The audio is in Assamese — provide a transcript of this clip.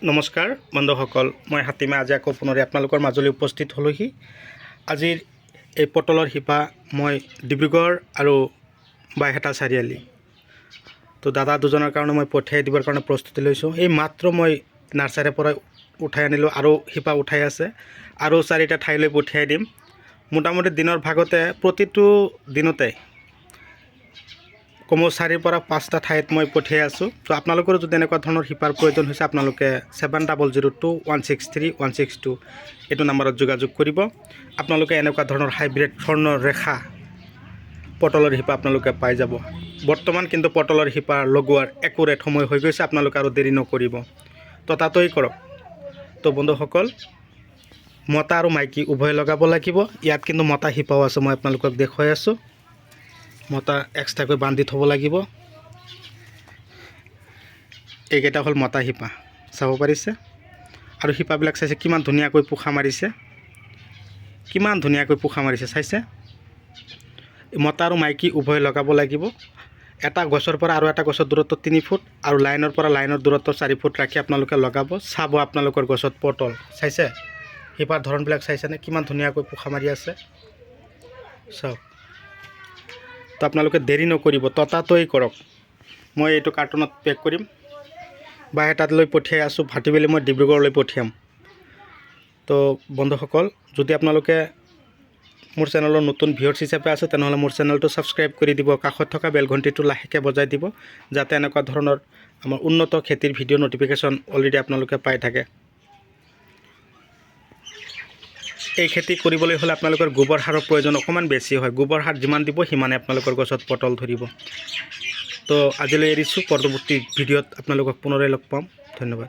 নমস্কাৰ বন্ধুসকল, মই হাতীমা আজি আকৌ পুনৰে আপোনালোকৰ মাজলৈ উপস্থিত হ'লোহি। আজিৰ এই পটলৰ শিপা মই ডিব্ৰুগড় আৰু বাইহাটা চাৰিআলি তো দাদা দুজনৰ কাৰণে মই পঠিয়াই দিবৰ কাৰণে প্ৰস্তুতি লৈছোঁ। এই মাত্ৰ মই নাৰ্চাৰীৰ পৰা উঠাই আনিলোঁ আৰু শিপা উঠাই আছে আৰু 4টা ঠাইলৈ পঠিয়াই দিম। মোটামুটি দিনৰ ভাগতে প্ৰতিটো দিনতে কমেও 4ৰ পৰা 5টা ঠাইত মই পঠিয়াই আছোঁ। তো আপোনালোকৰ যদি এনেকুৱা ধৰণৰ শিপাৰ প্ৰয়োজন হৈছে আপোনালোকে 7002163162 এইটো নাম্বাৰত যোগাযোগ কৰিব। আপোনালোকে এনেকুৱা ধৰণৰ হাইব্ৰিড স্বৰ্ণৰেখা পটলৰ শিপা আপোনালোকে পাই যাব। বৰ্তমান কিন্তু পটলৰ শিপা লগোৱাৰ একুৰেট সময় হৈ গৈছে, আপোনালোকে আৰু দেৰি নকৰিব, তো তাতেই কৰক। তো বন্ধুসকল, মতা আৰু মাইকী উভয় লগাব লাগিব। ইয়াত কিন্তু মতা শিপাও আছে, মই আপোনালোকক দেখুৱাই আছোঁ। মতা এক্সট্ৰাকৈ বান্ধি থ'ব লাগিব। এইকেইটা হ'ল মতা শিপা, চাব পাৰিছে। আৰু শিপাবিলাক চাইছে কিমান ধুনীয়াকৈ পোখা মাৰিছে, কিমান ধুনীয়াকৈ পোখা মাৰিছে চাইছে। মতা আৰু মাইকী উভয় লগাব লাগিব। এটা গছৰ পৰা আৰু এটা গছৰ দূৰত্ব 3 ফুট আৰু লাইনৰ পৰা লাইনৰ দূৰত্ব 4 ফুট ৰাখি আপোনালোকে লগাব। চাব আপোনালোকৰ গছত পটল চাইছে, শিপাৰ ধৰণবিলাক চাইছেনে, কিমান ধুনীয়াকৈ পোখা মাৰি আছে চাওক। তো আপোনালোকে দেৰি নকৰিব, ততাতৈয়াই কৰক। মই এইটো কাৰ্টুনত পেক কৰিম, বাইহাটালৈ পঠিয়াই আছোঁ, ভাটিবেলি মই ডিব্ৰুগড়লৈ পঠিয়াম। তো বন্ধুসকল, যদি আপোনালোকে মোৰ চেনেলৰ নতুন ভিউৱাৰ্ছ হিচাপে আছে তেনেহ'লে মোৰ চেনেলটো ছাবস্ক্ৰাইব কৰি দিব, কাষত থকা বেল ঘণ্টিটো লাহেকৈ বজাই দিব, যাতে এনেকুৱা ধৰণৰ আমাৰ উন্নত খেতিৰ ভিডিঅ' নটিফিকেশ্যন অলৰেডি আপোনালোকে পাই থাকে। এই খেতি কৰিবলৈ হ'লে আপোনালোকৰ গোবৰ সাৰৰ প্ৰয়োজন অকণমান বেছি হয়। গোবৰ সাৰ যিমান দিব সিমানে আপোনালোকৰ গছত পটল ধৰিব। তো আজিলৈ এৰিছোঁ, পৰৱৰ্তী ভিডিঅ'ত আপোনালোকক পুনৰাই লগ পাম। ধন্যবাদ।